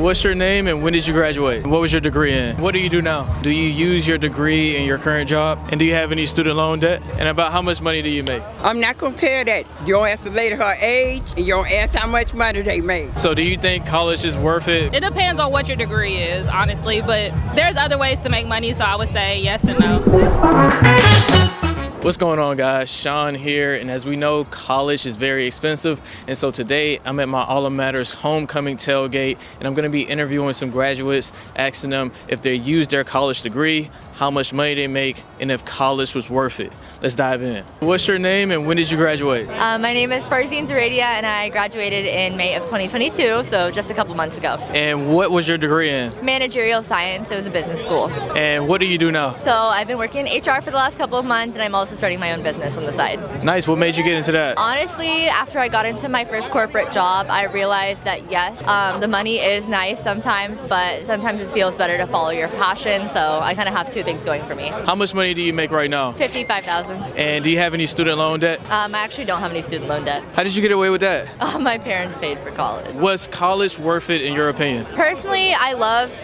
What's your name and when did you graduate? What was your degree in? What do you do now? Do you use your degree in your current job? And do you have any student loan debt? And about how much money do you make? I'm not gonna tell that. You don't ask the lady her age, and you don't ask how much money they make. So do you think college is worth it? It depends on what your degree is, honestly, but there's other ways to make money, so I would say yes and no. What's going on, guys? Sean here, and as we know, college is very expensive, and so today I'm at my Alum Matters homecoming tailgate, and I'm going to be interviewing some graduates, asking them if they used their college degree, how much money they make, and if college was worth it. Let's dive in. What's your name and when did you graduate? My name is Farzine Zaradia, and I graduated in May of 2022, so just a couple months ago. And what was your degree in? Managerial science. It was a business school. And what do you do now? So I've been working in HR for the last couple of months, and I'm also starting my own business on the side. Nice. What made you get into that? Honestly, after I got into my first corporate job, I realized that yes, the money is nice sometimes, but sometimes it feels better to follow your passion, so I kind of have two things going for me. How much money do you make right now? $55,000. And do you have any student loan debt? I actually don't have any student loan debt. How did you get away with that? My parents paid for college. Was college worth it in your opinion? Personally, I loved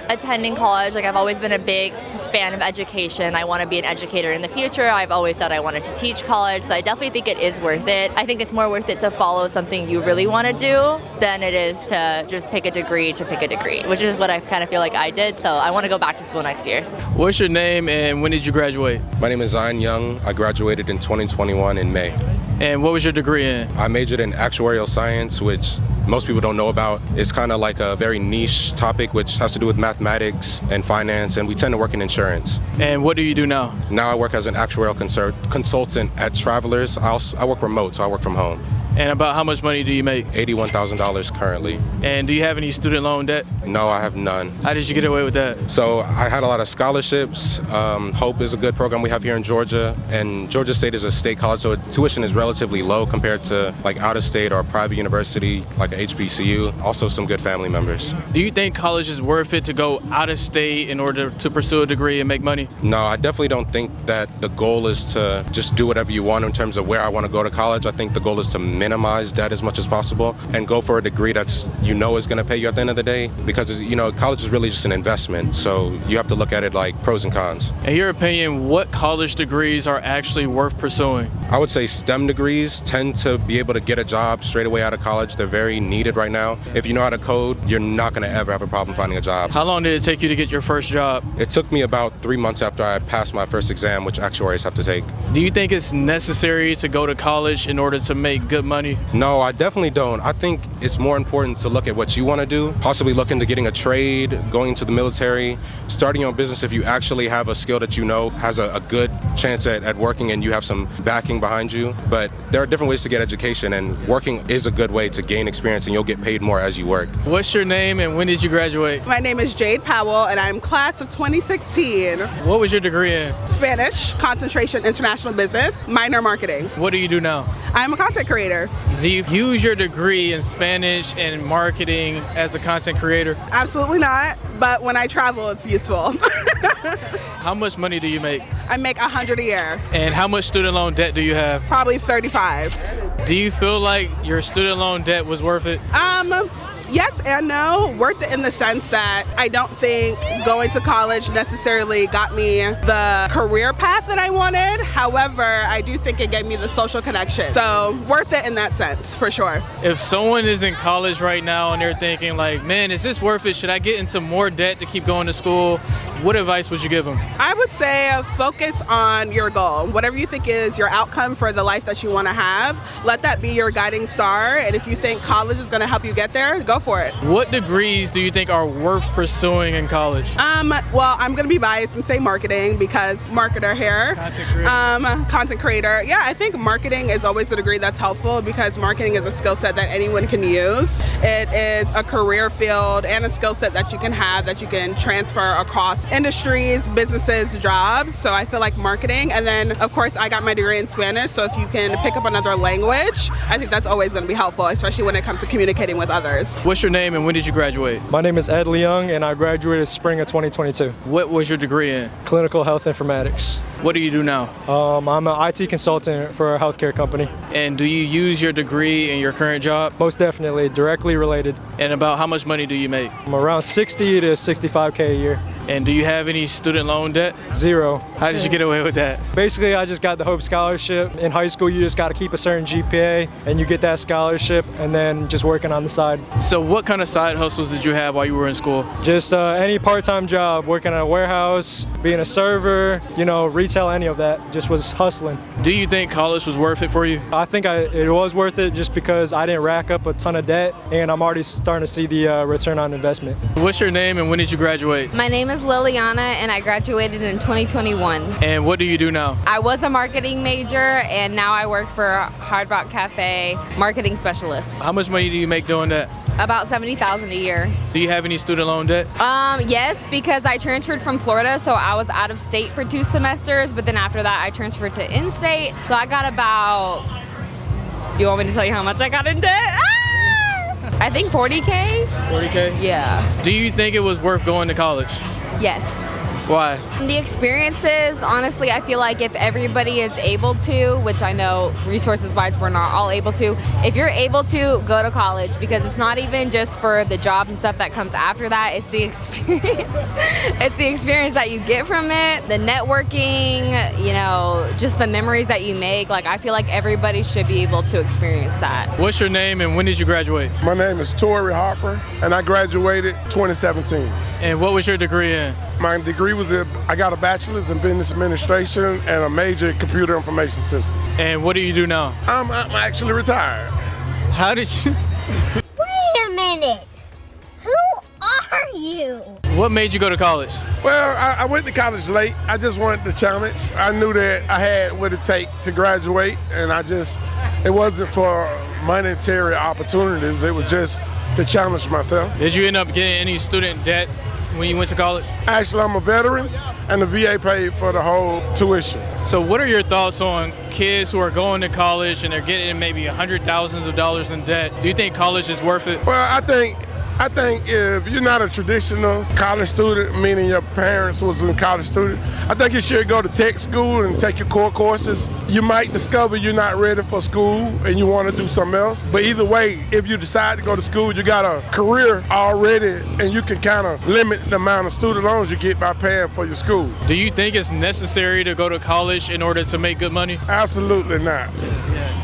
attending college. I've always been a big fan of education. I want to be an educator in the future. I've always said I wanted to teach college, so I definitely think it is worth it. I think it's more worth it to follow something you really want to do than it is to just pick a degree to pick a degree, which is what I kind of feel like I did, so I want to go back to school next year. What's your name and when did you graduate? My name is Zion Young. I graduated in 2021 in May. And what was your degree in? I majored in actuarial science, which most people don't know about. It's kind of like a very niche topic which has to do with mathematics and finance, and we tend to work in insurance. And what do you do now? Now I work as an actuarial consultant at Travelers. I work remote, so I work from home. And about how much money do you make? $81,000 currently. And do you have any student loan debt? No, I have none. How did you get away with that? So I had a lot of scholarships. Hope is a good program we have here in Georgia, and Georgia State is a state college, so tuition is relatively low compared to out of state or a private university like a HBCU. Also some good family members. Do you think college is worth it to go out of state in order to pursue a degree and make money? No, I definitely don't think that the goal is to just do whatever you want in terms of where I want to go to college. I think the goal is to minimize debt as much as possible and go for a degree that's is going to pay you at the end of the day, because college is really just an investment, so you have to look at it like pros and cons. In your opinion, what college degrees are actually worth pursuing? I would say STEM degrees tend to be able to get a job straight away out of college. They're very needed right now. If you know how to code, you're not going to ever have a problem finding a job. How long did it take you to get your first job? It took me about 3 months after I passed my first exam, which actuaries have to take. Do you think it's necessary to go to college in order to make good money? No, I definitely don't. I think it's more important to look at what you want to do, possibly look into getting a trade, going into the military, starting your own business if you actually have a skill that has a good chance at working and you have some backing behind you. But there are different ways to get education, and working is a good way to gain experience, and you'll get paid more as you work. What's your name and when did you graduate? My name is Jade Powell, and I'm class of 2016. What was your degree in? Spanish, concentration international business, minor marketing. What do you do now? I'm a content creator. Do you use your degree in Spanish and marketing as a content creator? Absolutely not, but when I travel, it's useful. How much money do you make? I make $100 a year. And how much student loan debt do you have? Probably 35. Do you feel like your student loan debt was worth it? Yes and no. Worth it in the sense that I don't think going to college necessarily got me the career path that I wanted. However, I do think it gave me the social connection. So worth it in that sense, for sure. If someone is in college right now and they're thinking like, man, is this worth it? Should I get into more debt to keep going to school? What advice would you give them? I would say focus on your goal. Whatever you think is your outcome for the life that you want to have, let that be your guiding star. And if you think college is going to help you get there, go for it. What degrees do you think are worth pursuing in college? Well, I'm going to be biased and say marketing because marketer here. Content creator. Content creator. Yeah, I think marketing is always a degree that's helpful because marketing is a skill set that anyone can use. It is a career field and a skill set that you can have that you can transfer across industries, businesses, jobs. So I feel like marketing. And then, of course, I got my degree in Spanish. So if you can pick up another language, I think that's always going to be helpful, especially when it comes to communicating with others. What's your name and when did you graduate? My name is Ed Leung, and I graduated spring of 2022. What was your degree in? Clinical health informatics. What do you do now? I'm an IT consultant for a healthcare company. And do you use your degree in your current job? Most definitely, directly related. And about how much money do you make? I'm around 60 to 65K a year. And do you have any student loan debt? 0. How did you get away with that? Basically, I just got the Hope Scholarship. In high school, you just got to keep a certain GPA, and you get that scholarship, and then just working on the side. So what kind of side hustles did you have while you were in school? Just any part-time job, working at a warehouse, being a server, retail, any of that. Just was hustling. Do you think college was worth it for you? I think it was worth it just because I didn't rack up a ton of debt, and I'm already starting to see the return on investment. What's your name and when did you graduate? My name is Liliana, and I graduated in 2021. And what do you do now? I was a marketing major, and now I work for Hard Rock Cafe, marketing specialist. How much money do you make doing that? About $70,000 a year. Do you have any student loan debt? Yes, because I transferred from Florida, so I was out of state for 2 semesters, but then after that I transferred to in-state. So I got about, do you want me to tell you how much I got in debt? I think 40K. 40K? Yeah. Do you think it was worth going to college? Yes. Why? The experiences, honestly, I feel like if everybody is able to, which I know resources-wise we're not all able to, if you're able to, go to college, because it's not even just for the jobs and stuff that comes after that, it's the experience. It's the experience that you get from it, the networking, just the memories that you make. Like, I feel like everybody should be able to experience that. What's your name and when did you graduate? My name is Tori Harper, and I graduated 2017. And what was your degree in? My degree I got a bachelor's in business administration and a major in computer information systems. And what do you do now? I'm actually retired. How did you? Wait a minute. Who are you? What made you go to college? Well, I went to college late. I just wanted the challenge. I knew that I had what it take to graduate, and it wasn't for monetary opportunities. It was just to challenge myself. Did you end up getting any student debt when you went to college? Actually, I'm a veteran, and the VA paid for the whole tuition. So what are your thoughts on kids who are going to college and they're getting maybe $100,000s of dollars in debt? Do you think college is worth it? Well, I think if you're not a traditional college student, meaning your parents was a college student, I think you should go to tech school and take your core courses. You might discover you're not ready for school and you want to do something else. But either way, if you decide to go to school, you got a career already and you can kind of limit the amount of student loans you get by paying for your school. Do you think it's necessary to go to college in order to make good money? Absolutely not.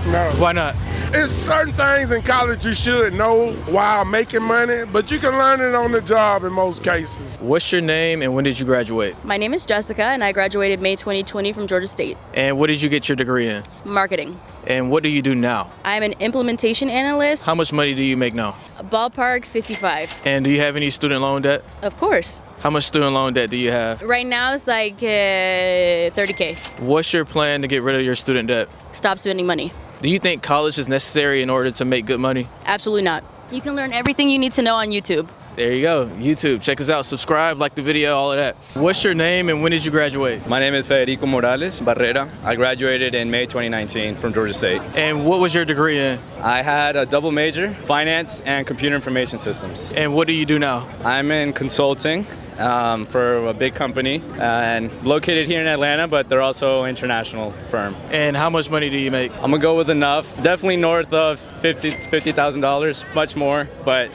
No. Why not? It's certain things in college you should know while making money, but you can learn it on the job in most cases. What's your name and when did you graduate? My name is Jessica, and I graduated May 2020 from Georgia State. And what did you get your degree in? Marketing. And what do you do now? I'm an implementation analyst. How much money do you make now? Ballpark 55. And do you have any student loan debt? Of course. How much student loan debt do you have? Right now it's like 30K. What's your plan to get rid of your student debt? Stop spending money. Do you think college is necessary in order to make good money? Absolutely not. You can learn everything you need to know on YouTube. There you go, YouTube. Check us out, subscribe, like the video, all of that. What's your name and when did you graduate? My name is Federico Morales Barrera. I graduated in May 2019 from Georgia State. And what was your degree in? I had a double major, finance and computer information systems. And what do you do now? I'm in consulting for a big company and located here in Atlanta, but they're also an international firm. And how much money do you make? I'm gonna go with enough, definitely north of $50,000, much more, but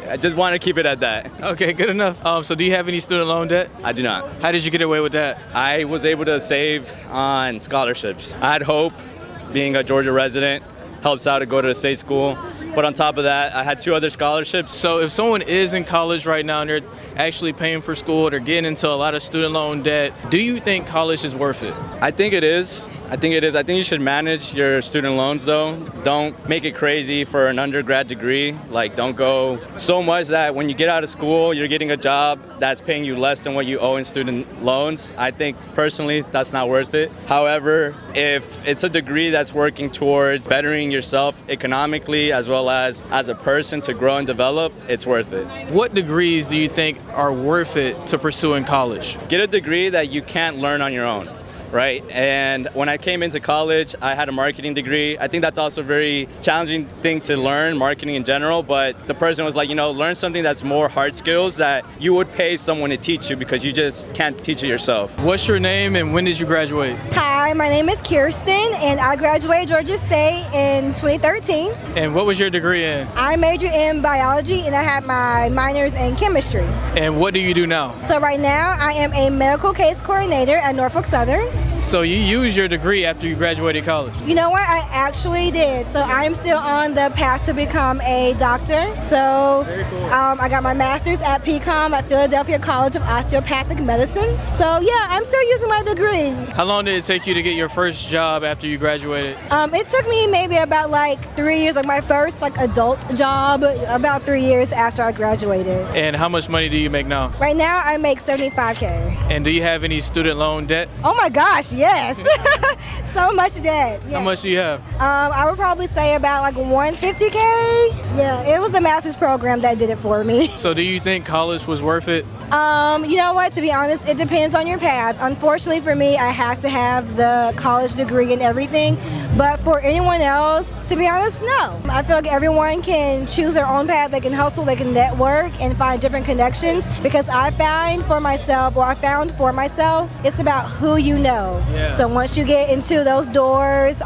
I just want to keep it at that. Okay, good enough. So do you have any student loan debt? I do not. How did you get away with that? I was able to save on scholarships. I had hope, being a Georgia resident, helps out to go to a state school. But on top of that, I had 2 other scholarships. So if someone is in college right now and they're actually paying for school, they're getting into a lot of student loan debt, do you think college is worth it? I think it is. I think it is. I think you should manage your student loans though. Don't make it crazy for an undergrad degree. Like, don't go so much that when you get out of school, you're getting a job that's paying you less than what you owe in student loans. I think personally that's not worth it. However, if it's a degree that's working towards bettering yourself economically as well as a person to grow and develop, it's worth it. What degrees do you think are worth it to pursue in college? Get a degree that you can't learn on your own. Right? And when I came into college, I had a marketing degree. I think that's also a very challenging thing to learn, marketing in general, but the person was like, learn something that's more hard skills that you would pay someone to teach you because you just can't teach it yourself. What's your name and when did you graduate? Hi, my name is Kirsten and I graduated Georgia State in 2013. And what was your degree in? I majored in biology and I had my minors in chemistry. And what do you do now? So right now I am a medical case coordinator at Norfolk Southern. So you used your degree after you graduated college? You know what? I actually did. So I'm still on the path to become a doctor. So very cool. I got my master's at PCOM at Philadelphia College of Osteopathic Medicine. So yeah, I'm still using my degree. How long did it take you to get your first job after you graduated? It took me maybe about 3 years, my first adult job, about 3 years after I graduated. And how much money do you make now? Right now I make $75K. And do you have any student loan debt? Oh my gosh, yes. So much debt. Yes. How much do you have? I would probably say about $150K. Yeah, it was the master's program that did it for me. So do you think college was worth it? You know what, to be honest, it depends on your path. Unfortunately for me, I have to have the college degree and everything. But for anyone else, to be honest, no. I feel like everyone can choose their own path. They can hustle, they can network and find different connections. Because I found for myself, it's about who you know. Yeah. So once you get into those doors,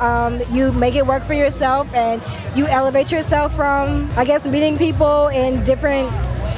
you make it work for yourself and you elevate yourself from, meeting people in different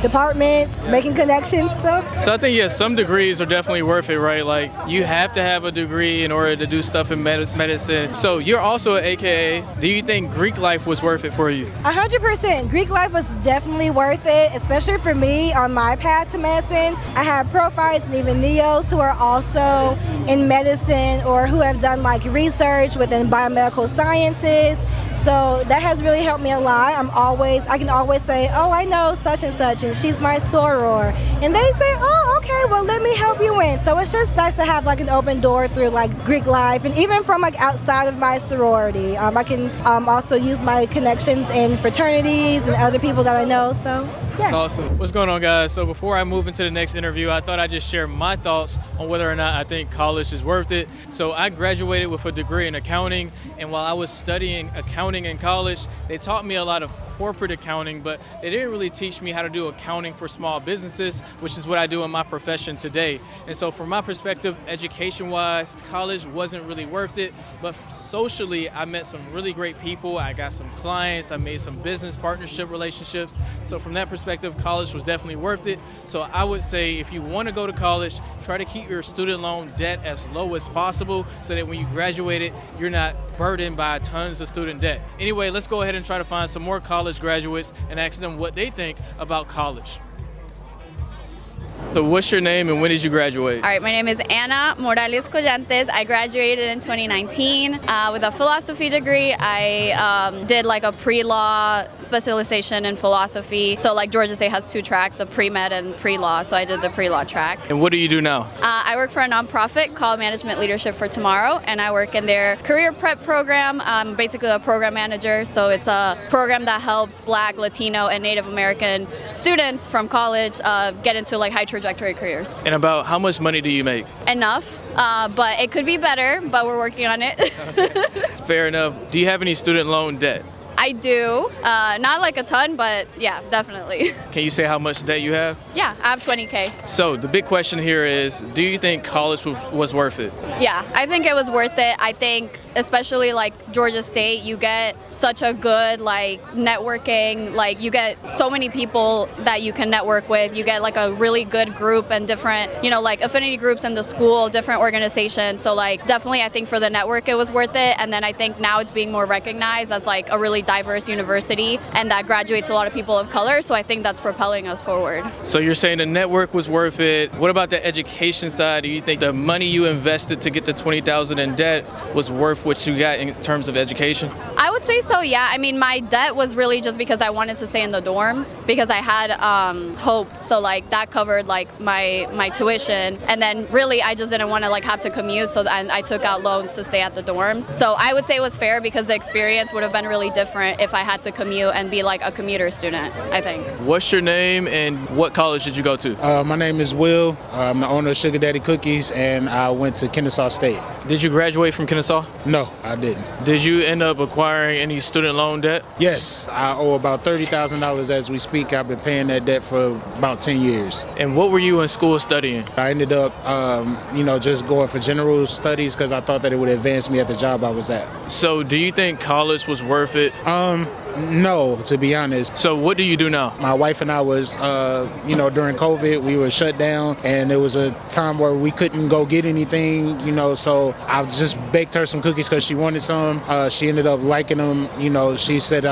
departments, making connections. So I think, yes, some degrees are definitely worth it, right? Like, you have to have a degree in order to do stuff in medicine. So you're also an AKA. Do you think Greek life was worth it for you? 100%. Greek life was definitely worth it, especially for me on my path to medicine. I have profiles and even neos who are also in medicine or who have done research within biomedical sciences. So that has really helped me a lot. I can always say, oh, I know such and such, and she's my soror. And they say, oh, okay, well, let me help you in. So it's just nice to have an open door through Greek life, and even from outside of my sorority. I can also use my connections in fraternities and other people that I know. So yeah. That's awesome. What's going on, guys? So before I move into the next interview, I thought I'd just share my thoughts on whether or not I think college is worth it. So I graduated with a degree in accounting, and while I was studying accounting in college, they taught me a lot of corporate accounting, but they didn't really teach me how to do accounting for small businesses, which is what I do in my profession today. And so from my perspective, education-wise, college wasn't really worth it, but socially, I met some really great people. I got some clients, I made some business partnership relationships. So from that perspective, college was definitely worth it. So I would say if you want to go to college, try to keep your student loan debt as low as possible so that when you graduate it, you're not burdened by tons of student debt. Anyway, let's go ahead and try to find some more college graduates and ask them what they think about college. So what's your name and when did you graduate? All right, my name is Ana Morales Collantes. I graduated in 2019 with a philosophy degree. I did a pre-law specialization in philosophy. So Georgia State has 2 tracks, a pre-med and pre-law. So I did the pre-law track. And what do you do now? I work for a nonprofit called Management Leadership for Tomorrow, and I work in their career prep program. I'm basically a program manager. So it's a program that helps Black, Latino, and Native American students from college get into high trajectory careers. And about how much money do you make? Enough, but it could be better, but we're working on it. Okay. Fair enough. Do you have any student loan debt? I do, not a ton, but yeah, definitely. Can you say how much debt you have? Yeah, I have 20K. So the big question here is, do you think college was worth it? Yeah, I think it was worth it. I think especially like Georgia State, you get such a good like networking, like you get so many people that you can network with. You get like a really good group and different, like affinity groups in the school, different organizations. So like definitely I think for the network it was worth it. And then I think now it's being more recognized as like a really diverse university and that graduates a lot of people of color. So I think that's propelling us forward. So you're saying the network was worth it. What about the education side? Do you think the money you invested to get the $20,000 in debt was worth what you got in terms of education? I would say so, yeah. I mean, my debt was really just because I wanted to stay in the dorms because I had hope. So like that covered like my tuition. And then really I just didn't want to like have to commute. So and I took out loans to stay at the dorms. So I would say it was fair because the experience would have been really different if I had to commute and be like a commuter student, I think. What's your name and what college did you go to? My name is Will. I'm the owner of Sugar Daddy Cookies, and I went to Kennesaw State. Did you graduate from Kennesaw? No, I didn't. Did you end up acquiring any student loan debt? Yes, I owe about $30,000 as we speak. I've been paying that debt for about 10 years. And what were you in school studying? I ended up, just going for general studies because I thought that it would advance me at the job I was at. So do you think college was worth it? No, to be honest. So what do you do now? My wife and I was, during COVID, we were shut down, and there was a time where we couldn't go get anything, so I just baked her some cookies because she wanted some. She ended up liking them. She said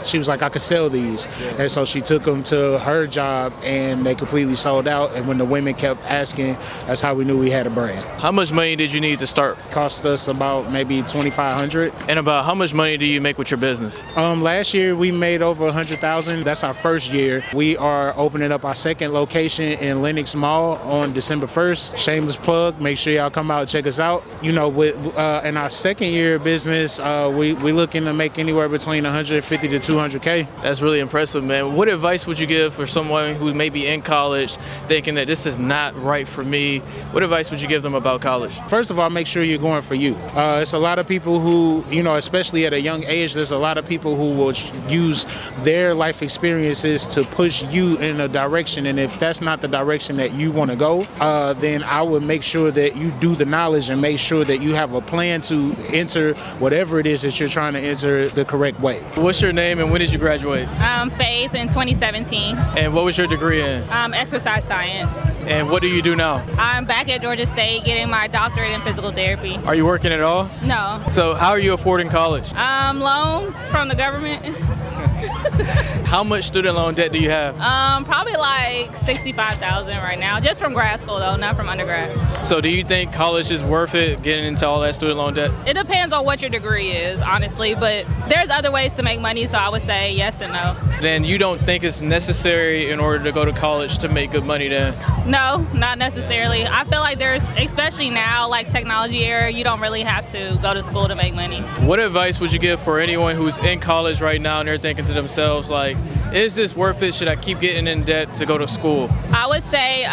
she was like, I could sell these. Yeah. And so she took them to her job, and they completely sold out. And when the women kept asking, that's how we knew we had a brand. How much money did you need to start? Cost us about maybe $2,500. And about how much money do you make with your business? Last year we made over $100,000. That's our first year. We are opening up our second location in Lenox Mall on December 1st. Shameless plug. Make sure y'all come out and check us out. In our second year of business, we looking to make anywhere between $150,000 to $200,000. That's really impressive, man. What advice would you give for someone who may be in college thinking that this is not right for me? What advice would you give them about college? First of all, make sure you're going for you. It's a lot of people who, especially at a young age, there's a lot of people who will use their life experiences to push you in a direction, and if that's not the direction that you want to go, then I would make sure that you do the knowledge and make sure that you have a plan to enter whatever it is that you're trying to enter the correct way. What's your name and when did you graduate? Faith in 2017. And what was your degree in? Exercise science. And what do you do now? I'm back at Georgia State getting my doctorate in physical therapy. Are you working at all? No. So how are you affording college? Loans from the government. How much student loan debt do you have? Probably like $65,000 right now, just from grad school though, not from undergrad. So do you think college is worth it, getting into all that student loan debt? It depends on what your degree is, honestly, but there's other ways to make money, so I would say yes and no. Then you don't think it's necessary in order to go to college to make good money then? No, not necessarily. I feel like there's, especially now, like technology era, you don't really have to go to school to make money. What advice would you give for anyone who's in college right now and they're thinking to themselves like, is this worth it? Should I keep getting in debt to go to school? I would say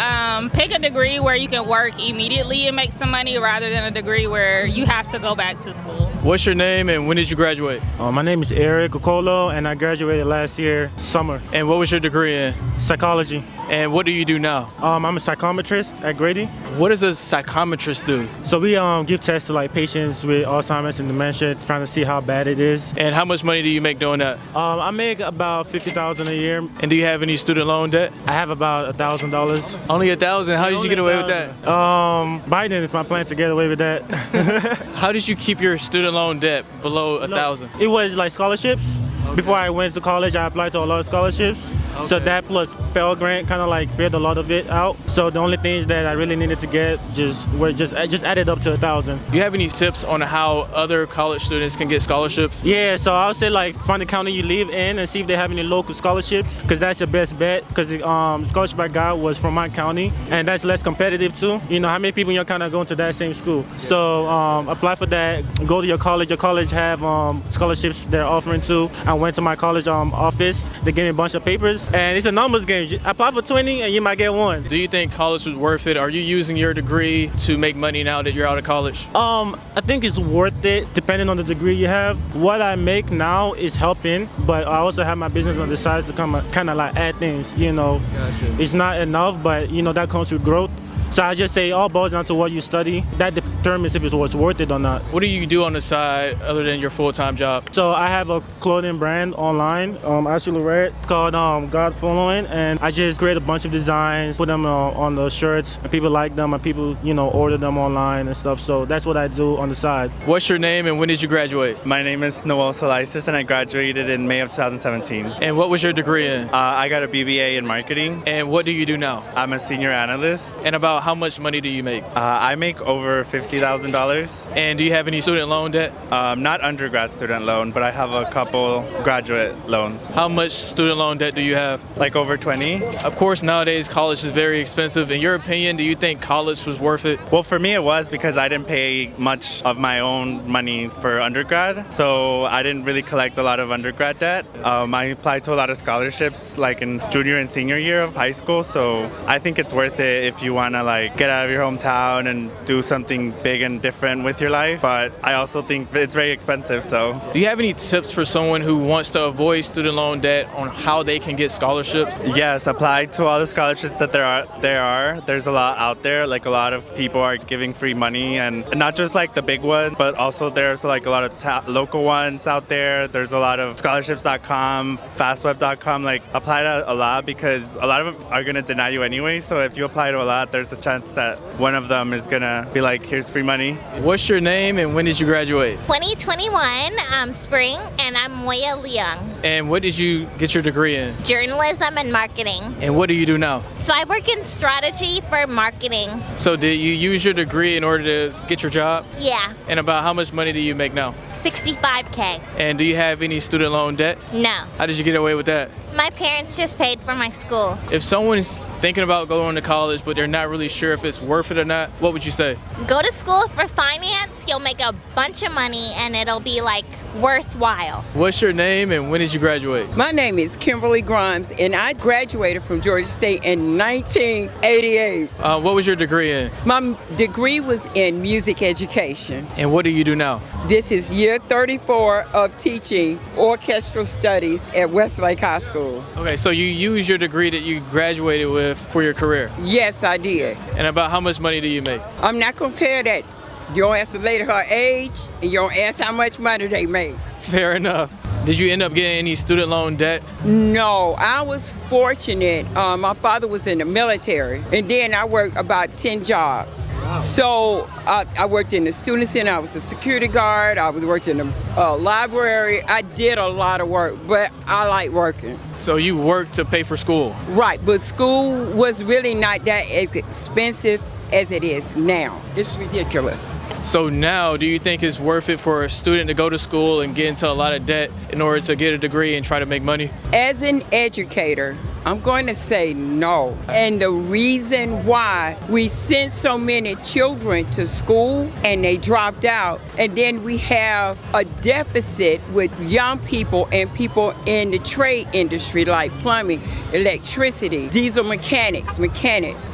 pick a degree where you can work immediately and make some money rather than a degree where you have to go back to school. What's your name and when did you graduate? My name is Eric Okolo and I graduated last year, summer. And what was your degree in? Psychology. And what do you do now? I'm a psychometrist at Grady. What does a psychometrist do? So we give tests to like patients with Alzheimer's and dementia, trying to see how bad it is. And how much money do you make doing that? I make about $50,000 a year. And do you have any student loan debt? I have about $1,000. Only $1,000? How did you get away with that? Biden is my plan to get away with that. How did you keep your student loan debt below $1,000? It was like scholarships. Okay. Before I went to college, I applied to a lot of scholarships. Okay. So that plus Pell Grant kind of like bailed a lot of it out. So the only things that I really needed to get just added up to $1,000. Do you have any tips on how other college students can get scholarships? Yeah, so I would say like find the county you live in and see if they have any local scholarships, because that's your best bet. Because the scholarship I got was from my county, and that's less competitive too. You know, how many people in your county are going to that same school? Yeah. So apply for that. Go to your college. Your college have scholarships they're offering too. I went to my college office. They gave me a bunch of papers, and it's a numbers game. Apply for 20 and you might get one. Do you think college was worth it? Are you using your degree to make money now that you're out of college? I think it's worth it depending on the degree you have. What I make now is helping, but I also have my business on the side to kind of like add things, you know. Gotcha. It's not enough, but you know, that comes with growth. So I just say all boils down to what you study. That determines if it's worth it or not. What do you do on the side other than your full-time job? So I have a clothing brand online, actually red, called God Following, and I just create a bunch of designs, put them on the shirts, and people like them, and people, order them online and stuff. So that's what I do on the side. What's your name and when did you graduate? My name is Noel Salisis, and I graduated in May of 2017. And what was your degree in? I got a BBA in marketing. And what do you do now? I'm a senior analyst. And about how much money do you make? I make over $50,000. And do you have any student loan debt? Not undergrad student loan, but I have a couple graduate loans. How much student loan debt do you have? Like over 20. Of course, nowadays college is very expensive. In your opinion, do you think college was worth it? Well, for me it was, because I didn't pay much of my own money for undergrad, so I didn't really collect a lot of undergrad debt. I applied to a lot of scholarships like in junior and senior year of high school, so I think it's worth it if you want to get out of your hometown and do something big and different with your life, but I also think it's very expensive. So do you have any tips for someone who wants to avoid student loan debt on how they can get scholarships? Yes, apply to all the scholarships that there are. There's a lot out there. A lot of people are giving free money, and not just the big ones, but also there's a lot of local ones out there. There's a lot of scholarships.com, fastweb.com. Apply to a lot, because a lot of them are going to deny you anyway. So if you apply to a lot, there's a chance that one of them is going to be here's free money. What's your name and when did you graduate? 2021, spring, and I'm Moya Leung. And what did you get your degree in? Journalism and marketing. And what do you do now? So I work in strategy for marketing. So did you use your degree in order to get your job? Yeah. And about how much money do you make now? $65K. And do you have any student loan debt? No. How did you get away with that? My parents just paid for my school. If someone's thinking about going to college but they're not really sure if it's worth it or not, what would you say? Go to school for finance, you'll make a bunch of money and it'll be worthwhile. What's your name and when did you graduate? My name is Kimberly Grimes, and I graduated from Georgia State in 1988. What was your degree in? My degree was in music education. And what do you do now? This is year 34 of teaching orchestral studies at Westlake High School. Okay, so you use your degree that you graduated with for your career? Yes, I did. And about how much money do you make? I'm not going to tell that. You don't ask the lady her age, and you don't ask how much money they make. Fair enough. Did you end up getting any student loan debt? No, I was fortunate. My father was in the military, and then I worked about 10 jobs. Wow. So I worked in the student center, I was a security guard, I worked in the library. I did a lot of work, but I like working. So you worked to pay for school? Right, but school was really not that expensive as it is now. It's ridiculous. So now, do you think it's worth it for a student to go to school and get into a lot of debt in order to get a degree and try to make money? As an educator, I'm going to say no. And the reason why we sent so many children to school and they dropped out, and then we have a deficit with young people and people in the trade industry like plumbing, electricity, diesel mechanics.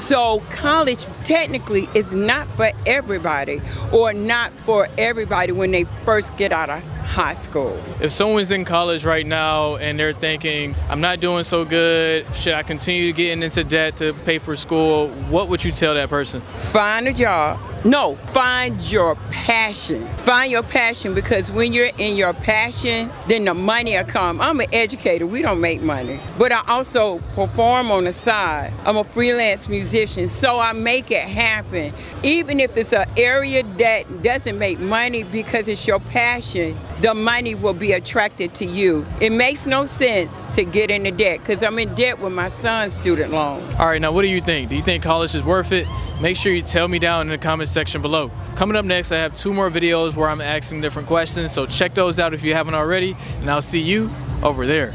So college technically is not for everybody, or not for everybody when they first get out of high school. If someone's in college right now and they're thinking, I'm not doing so good, should I continue getting into debt to pay for school, what would you tell that person? Find a job. No, find your passion. Find your passion, because when you're in your passion, then the money will come. I'm an educator, we don't make money. But I also perform on the side. I'm a freelance musician, so I make it happen. Even if it's an area that doesn't make money, because it's your passion, the money will be attracted to you. It makes no sense to get into debt, because I'm in debt with my son's student loan. All right, now what do you think? Do you think college is worth it? Make sure you tell me down in the comments section below. Coming up next, I have 2 more videos where I'm asking different questions, so check those out if you haven't already, and I'll see you over there.